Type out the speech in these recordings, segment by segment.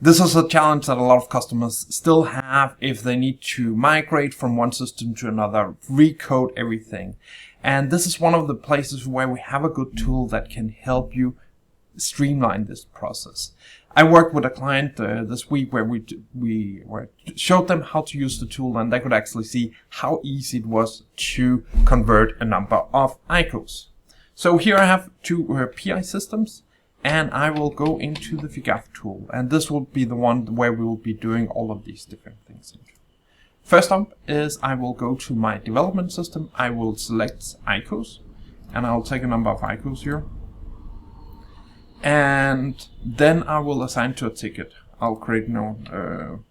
This is a challenge that a lot of customers still have if they need to migrate from one system to another, recode everything. And this is one of the places where we have a good tool that can help you streamline this process. I worked with a client this week where we showed them how to use the tool, and they could actually see how easy it was to convert a number of ICOs. So here I have two PI systems, and I will go into the Figaf tool, and this will be the one where we will be doing all of these different things. First up is I will go to my development system. I will select ICOs, and I'll take a number of ICOs here. And then I will assign to a ticket. I'll create dim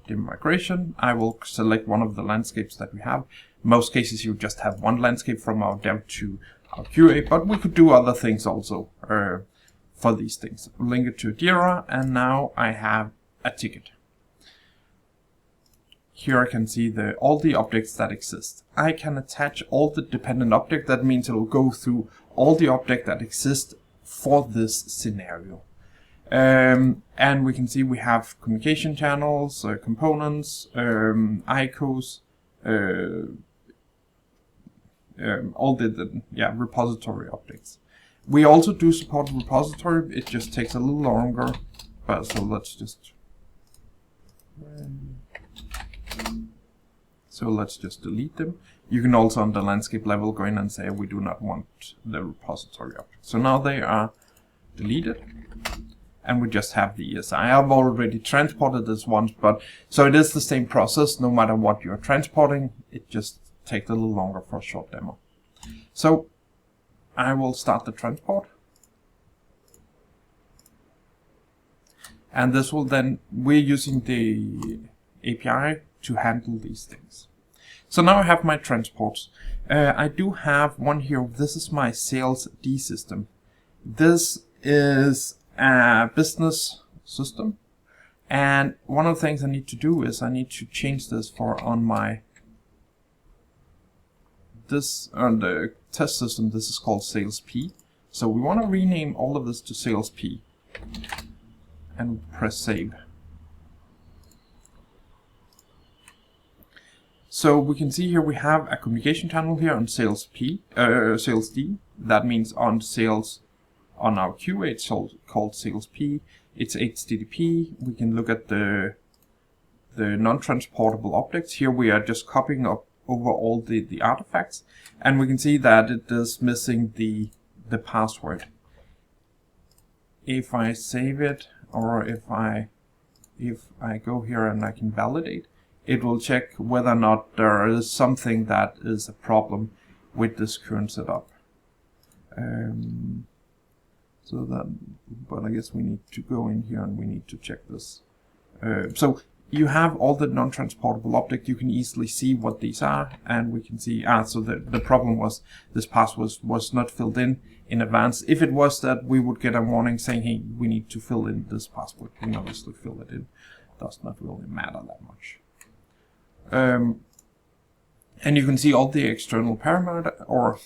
migration. I will select one of the landscapes that we have. In most cases you just have one landscape from our dev to our QA, but we could do other things also for these things. Link it to Jira, and now I have a ticket. Here I can see all the objects that exist. I can attach all the dependent objects. That means it will go through all the objects that exist for this scenario. And we can see we have communication channels, components, ICOs, all the repository objects. We also do support repository. It just takes a little longer, but so let's just delete them. You can also on the landscape level go in and say we do not want the repository object. So now they are deleted, and we just have the ESI. I have already transported this once, but so it is the same process no matter what you're transporting. It just takes a little longer for a short demo. So I will start the transport, and this will then, we're using the API to handle these things. So now I have my transports. I do have one here. This is my sales D system. This is a business system, and one of the things I need to do is I need to change this on the test system. This is called sales P. So we want to rename all of this to sales P and press save. So we can see here we have a communication channel here on sales D. That means on sales, on our QA, it's called sales P. It's HTTP. We can look at the non-transportable objects. Here we are just copying up over all the artifacts, and we can see that it is missing the password. If I save it, or if I go here and I can validate, it will check whether or not there is something that is a problem with this current setup. But I guess we need to go in here and we need to check this. So you have all the non-transportable objects. You can easily see what these are, and we can see, so the problem was this password was not filled in advance. If it was that, we would get a warning saying, hey, we need to fill in this password. We can obviously fill it in. Does not really matter that much. And you can see all the external parameter, or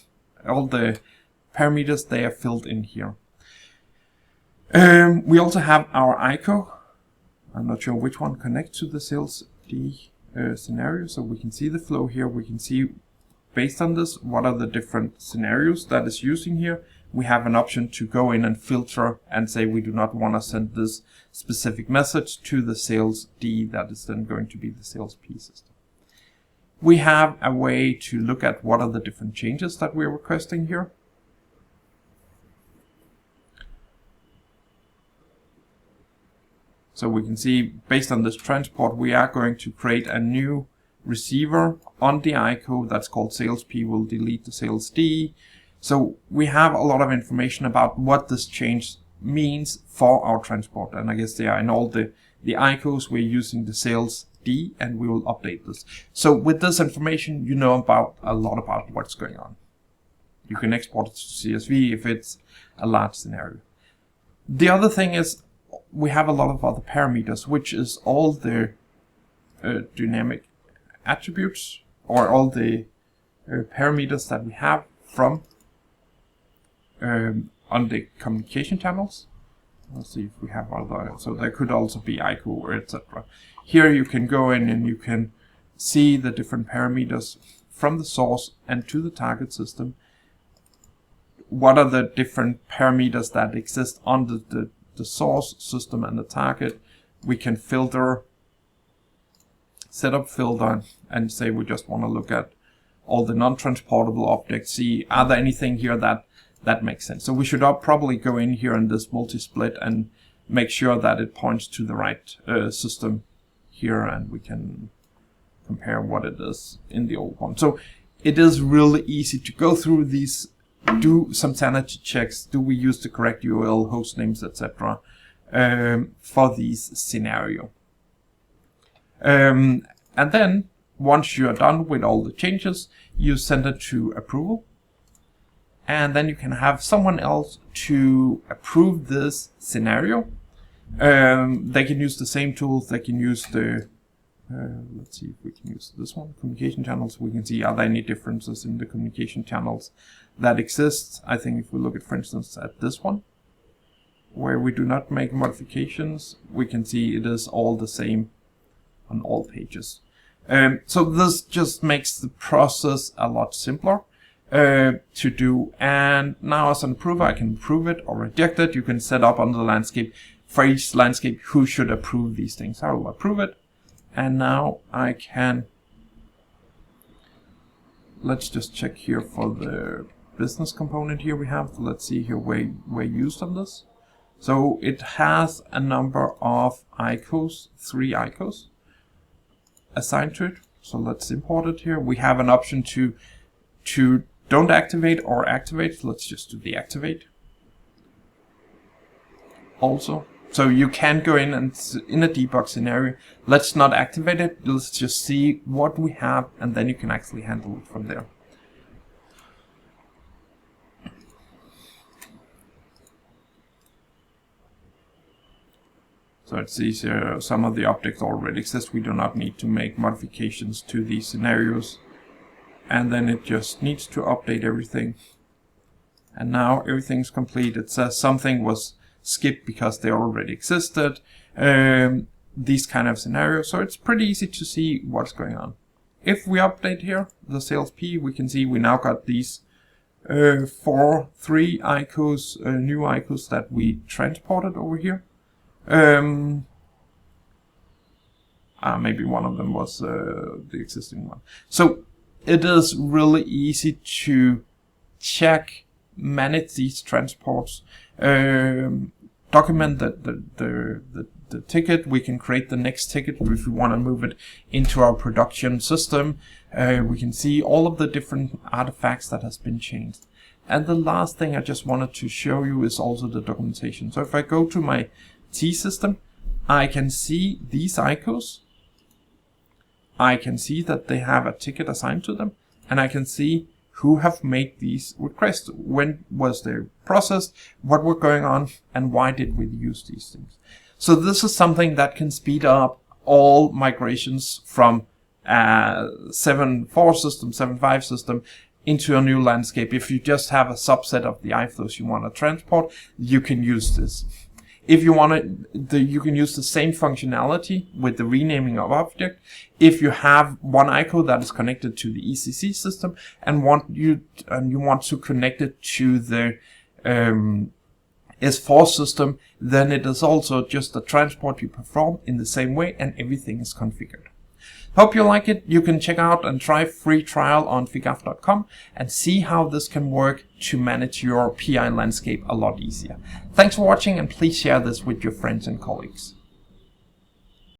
all the parameters, they are filled in here. We also have our ICO. I'm not sure which one connects to the sales D scenario, so we can see the flow here. We can see, based on this, what are the different scenarios that is using here. We have an option to go in and filter and say we do not want to send this specific message to the sales D, that is then going to be the sales P system. We have a way to look at what are the different changes that we're requesting here. So we can see, based on this transport, we are going to create a new receiver on the ICO that's called sales P. We'll delete the sales D. So we have a lot of information about what this change means for our transport. And I guess they are in all the ICOs, we're using the sales D, and we will update this. So with this information, you know a lot about what's going on. You can export it to CSV if it's a large scenario. The other thing is, we have a lot of other parameters, which is all the dynamic attributes, or all the parameters that we have from on the communication channels. Let's see if we have other, so there could also be ICO or etc. Here you can go in and you can see the different parameters from the source and to the target system. What are the different parameters that exist on the source system and the target? We can filter, set up filter, and say we just want to look at all the non-transportable objects, see are there anything here that makes sense. So we should probably go in here in this multi-split and make sure that it points to the right system here, and we can compare what it is in the old one. So it is really easy to go through these, do some sanity checks, do we use the correct URL, host names, etc. For these scenario. And then once you are done with all the changes, you send it to approval. And then you can have someone else to approve this scenario. They can use the same tools. They can use the, let's see if we can use this one, communication channels. We can see are there any differences in the communication channels that exist. I think if we look at, for instance, at this one, where we do not make modifications, we can see it is all the same on all pages. So this just makes the process a lot simpler to do. And now as an approver, I can approve it or reject it. You can set up on the landscape for each landscape who should approve these things. I will approve it. And now I can, let's just check here for the business component here we have. Let's see here where used on this. So it has a number of ICOs, 3 ICOs assigned to it. So let's import it here. We have an option to don't activate or activate. Let's just do deactivate also. So you can go in and in a debug scenario, let's not activate it. Let's just see what we have, and then you can actually handle it from there. So it sees here some of the objects already exist. We do not need to make modifications to these scenarios. And then it just needs to update everything. And now everything's complete. It says something was skipped because they already existed. These kind of scenarios. So it's pretty easy to see what's going on. If we update here, the sales P, we can see we now got these 3 ICOs, new ICOs that we transported over here. Maybe one of them was the existing one. So it is really easy to check, manage these transports, document the ticket. We can create the next ticket if we want to move it into our production system. We can see all of the different artifacts that has been changed. And the last thing I just wanted to show you is also the documentation. So if I go to my T system, I can see these ICOs. I can see that they have a ticket assigned to them, and I can see who have made these requests, when was they processed, what were going on, and why did we use these things. So this is something that can speed up all migrations from 7.4 system, 7.5 system into a new landscape. If you just have a subset of the ICOs you want to transport, you can use this. If you want to, you can use the same functionality with the renaming of object. If you have one ICO that is connected to the ECC system and you want to connect it to the S4 system, then it is also just a transport you perform in the same way, and everything is configured. Hope you like it. You can check out and try free trial on figaf.com and see how this can work to manage your PI landscape a lot easier. Thanks for watching, and please share this with your friends and colleagues.